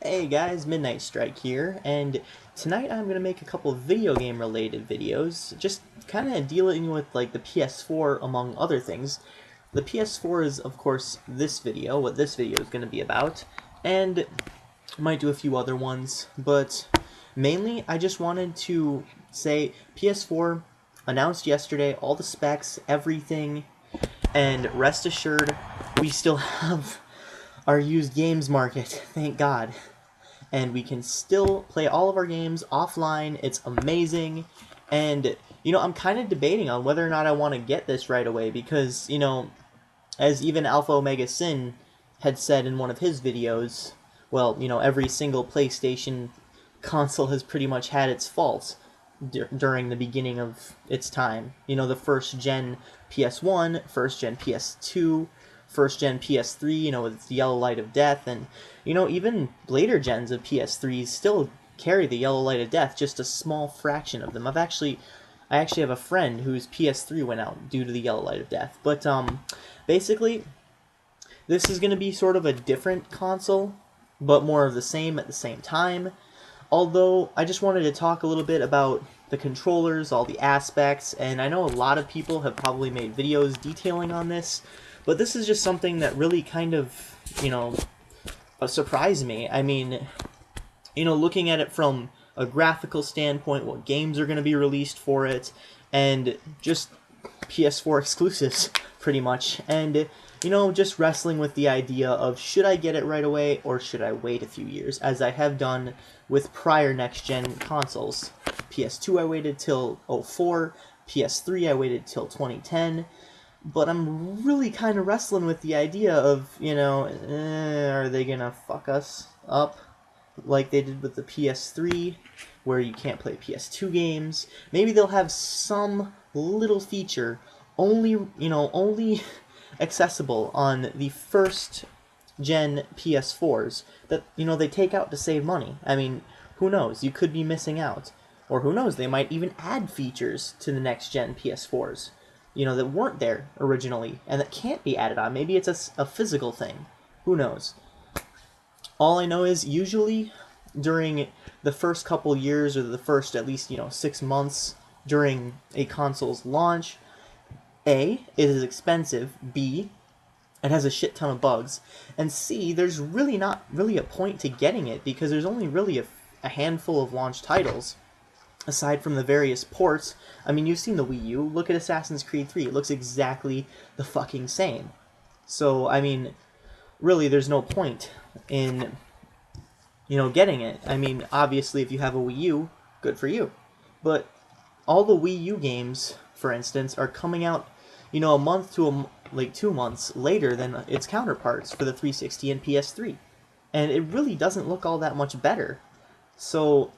Hey guys, Midnight Strike here, and tonight I'm going to make a couple of video game related videos, just kind of dealing with like the PS4 among other things. The PS4 is of course this video, what this video is going to be about, and I might do a few other ones, but mainly I just wanted to say PS4 announced yesterday, all the specs, everything, and rest assured we still have our used games market, thank God. And we can still play all of our games offline. It's amazing. And, I'm kind of debating on whether or not I want to get this right away because, as even Alpha Omega Sin had said in one of his videos, well, every single PlayStation console has pretty much had its faults during the beginning of its time. The first gen PS1, first gen PS2, first gen PS3, with its yellow light of death, and even later gens of PS3s still carry the yellow light of death, just a small fraction of them. I actually have a friend whose PS3 went out due to the yellow light of death. But basically, this is going to be sort of a different console, but more of the same at the same time. Although, I just wanted to talk a little bit about the controllers, all the aspects, and I know a lot of people have probably made videos detailing on this, but this is just something that really kind of, surprised me. I mean, looking at it from a graphical standpoint, what games are going to be released for it, and just PS4 exclusives, pretty much. And, just wrestling with the idea of should I get it right away or should I wait a few years, as I have done with prior next-gen consoles. PS2 I waited till '04, PS3 I waited till 2010, but I'm really kind of wrestling with the idea of, are they gonna fuck us up like they did with the PS3, where you can't play PS2 games? Maybe they'll have some little feature only accessible on the first gen PS4s that, they take out to save money. I mean, who knows? You could be missing out. Or who knows, they might even add features to the next gen PS4s, that weren't there originally and that can't be added on. Maybe it's a physical thing. Who knows? All I know is usually during the first couple years, or the first at least, 6 months during a console's launch, A, it is expensive, B, it has a shit ton of bugs, and C, there's really not really a point to getting it because there's only really a handful of launch titles aside from the various ports. I mean, you've seen the Wii U. Look at Assassin's Creed 3. It looks exactly the fucking same. So, I mean, really, there's no point in, getting it. I mean, obviously, if you have a Wii U, good for you. But all the Wii U games, for instance, are coming out, a month to 2 months later than its counterparts for the 360 and PS3. And it really doesn't look all that much better. So,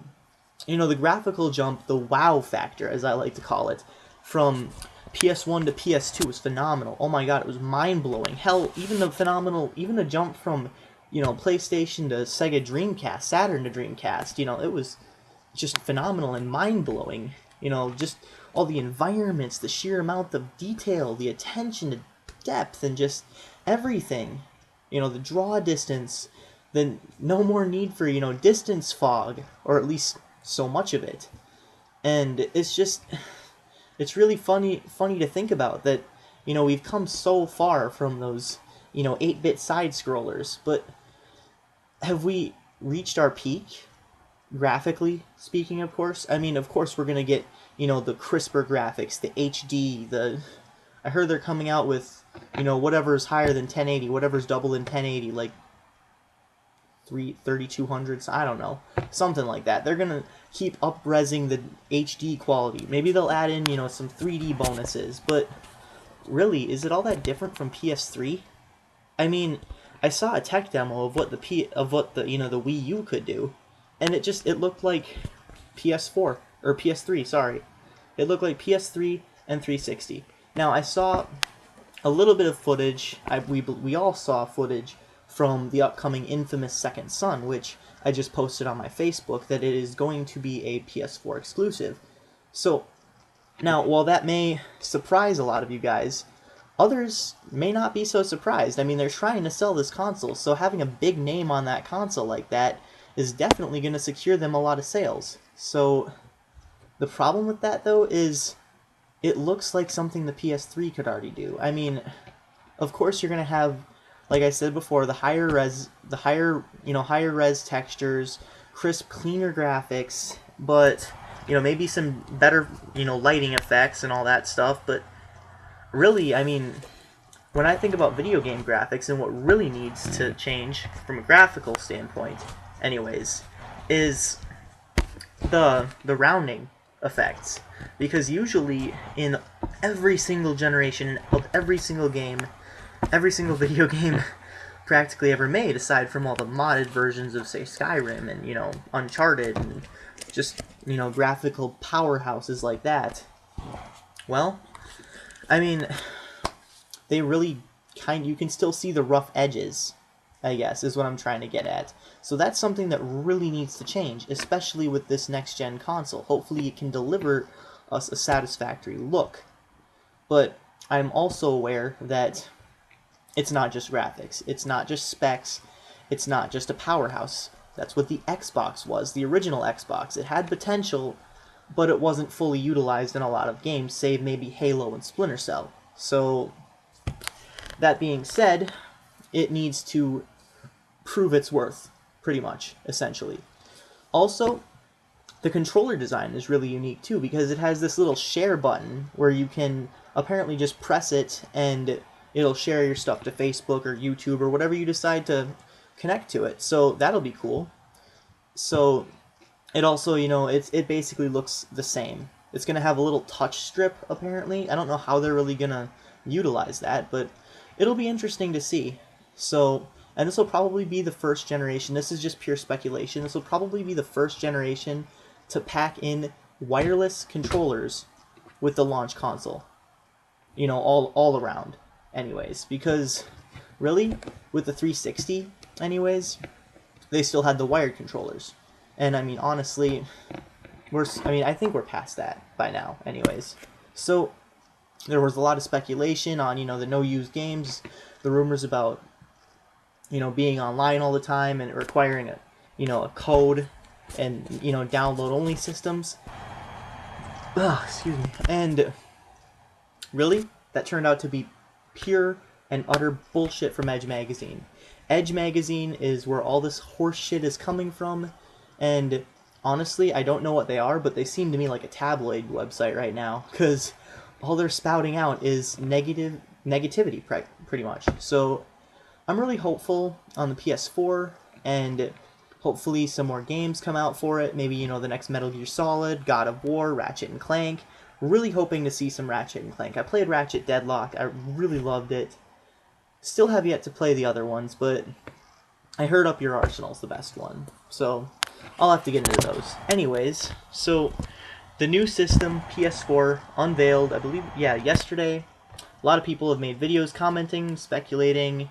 the graphical jump, the wow factor, as I like to call it, from PS1 to PS2 was phenomenal. Oh my god, it was mind-blowing. Hell, even the jump from, PlayStation to Sega Dreamcast, Saturn to Dreamcast, it was just phenomenal and mind-blowing. Just all the environments, the sheer amount of detail, the attention to depth, and just everything. The draw distance, then no more need for, distance fog, or at least so much of it. And it's really funny to think about that, we've come so far from those, 8-bit side scrollers, but have we reached our peak, graphically speaking, of course? I mean, of course we're gonna get, the crisper graphics, the HD, I heard they're coming out with, whatever's higher than 1080, whatever's double in 1080, like 3200s, I don't know, something like that. They're gonna keep up-resing the HD quality. Maybe they'll add in, some 3D bonuses, but really, is it all that different from PS3? I mean, I saw a tech demo of what the the Wii U could do, and it looked like PS4 or PS3, sorry. It looked like PS3 and 360. Now, I saw a little bit of footage. We all saw footage from the upcoming infamous Second Son, which I just posted on my Facebook, that it is going to be a PS4 exclusive. So, now, while that may surprise a lot of you guys, others may not be so surprised. I mean, they're trying to sell this console, so having a big name on that console like that is definitely going to secure them a lot of sales. So the problem with that, though, is it looks like something the PS3 could already do. I mean, of course you're going to have, like I said before, the higher res textures, crisp, cleaner graphics, but, maybe some better, lighting effects and all that stuff, but really, I mean, when I think about video game graphics and what really needs to change from a graphical standpoint, anyways, is the rounding effects. Because usually in every single generation of every single game, every single video game practically ever made, aside from all the modded versions of, say, Skyrim and, Uncharted and just, graphical powerhouses like that, well, I mean, they really you can still see the rough edges, I guess, is what I'm trying to get at. So that's something that really needs to change, especially with this next-gen console. Hopefully it can deliver us a satisfactory look. But I'm also aware that it's not just graphics, it's not just specs, it's not just a powerhouse. That's what the Xbox was, the original Xbox. It had potential, but it wasn't fully utilized in a lot of games, save maybe Halo and Splinter Cell. So, that being said, it needs to prove its worth, pretty much, essentially. Also, the controller design is really unique too, because it has this little share button where you can apparently just press it and it'll share your stuff to Facebook or YouTube or whatever you decide to connect to it. So that'll be cool. So it also, it basically looks the same. It's going to have a little touch strip, apparently. I don't know how they're really going to utilize that, but it'll be interesting to see. So, and this will probably be the first generation. This is just pure speculation. This will probably be the first generation to pack in wireless controllers with the launch console. All around, anyways. Because, really, with the 360, anyways, they still had the wired controllers. And, I mean, honestly, I think we're past that by now, anyways. So, there was a lot of speculation on, the no-use games, the rumors about, being online all the time and requiring a code and, download-only systems. Excuse me. And really, that turned out to be pure and utter bullshit from Edge Magazine. Edge Magazine is where all this horse shit is coming from, and honestly, I don't know what they are, but they seem to me like a tabloid website right now, because all they're spouting out is negativity, pretty much. So I'm really hopeful on the PS4, and hopefully some more games come out for it. Maybe, the next Metal Gear Solid, God of War, Ratchet and Clank. Really hoping to see some Ratchet and Clank. I played Ratchet Deadlock. I really loved it. Still have yet to play the other ones, but I heard Up Your Arsenal's the best one. So I'll have to get into those. Anyways, so the new system, PS4, unveiled, I believe, yesterday. A lot of people have made videos commenting, speculating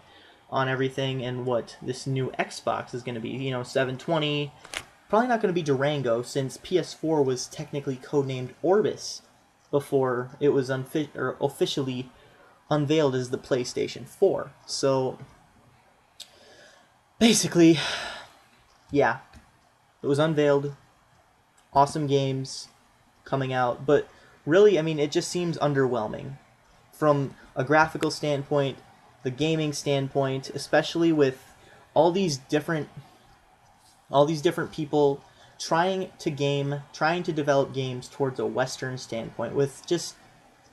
on everything and what this new Xbox is going to be. 720. Probably not going to be Durango, since PS4 was technically codenamed Orbis before it was officially unveiled as the PlayStation 4. So, basically, yeah, it was unveiled. Awesome games coming out, but really, I mean, it just seems underwhelming from a graphical standpoint, the gaming standpoint, especially with all these different people trying to develop games towards a Western standpoint with just,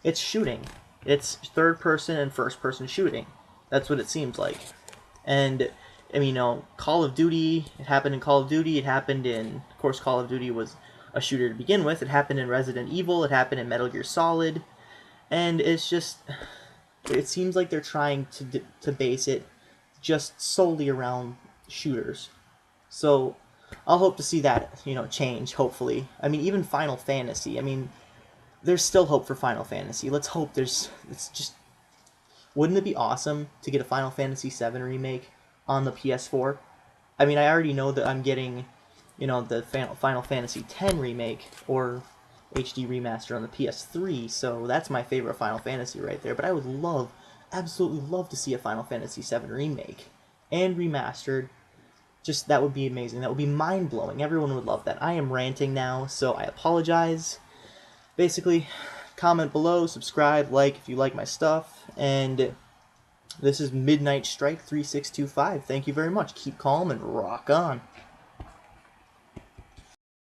it's shooting. It's third person and first person shooting. That's what it seems like. And, I mean, Call of Duty, it happened in Call of Duty, it happened in, of course, Call of Duty was a shooter to begin with, it happened in Resident Evil, it happened in Metal Gear Solid, and it's just, it seems like they're trying to base it just solely around shooters. So, I'll hope to see that, change, hopefully. I mean, even Final Fantasy, I mean, there's still hope for Final Fantasy. Let's hope wouldn't it be awesome to get a Final Fantasy VII remake on the PS4? I mean, I already know that I'm getting, the Final Fantasy X remake, or HD remaster on the PS3, so that's my favorite Final Fantasy right there, but I would love absolutely love to see a Final Fantasy VII remake and remastered. Just, that would be amazing. That would be mind-blowing. Everyone would love that. I am ranting now, so I apologize. Basically, comment below, subscribe, like if you like my stuff, and this is Midnight Strike 3625. Thank you very much. Keep calm and rock on.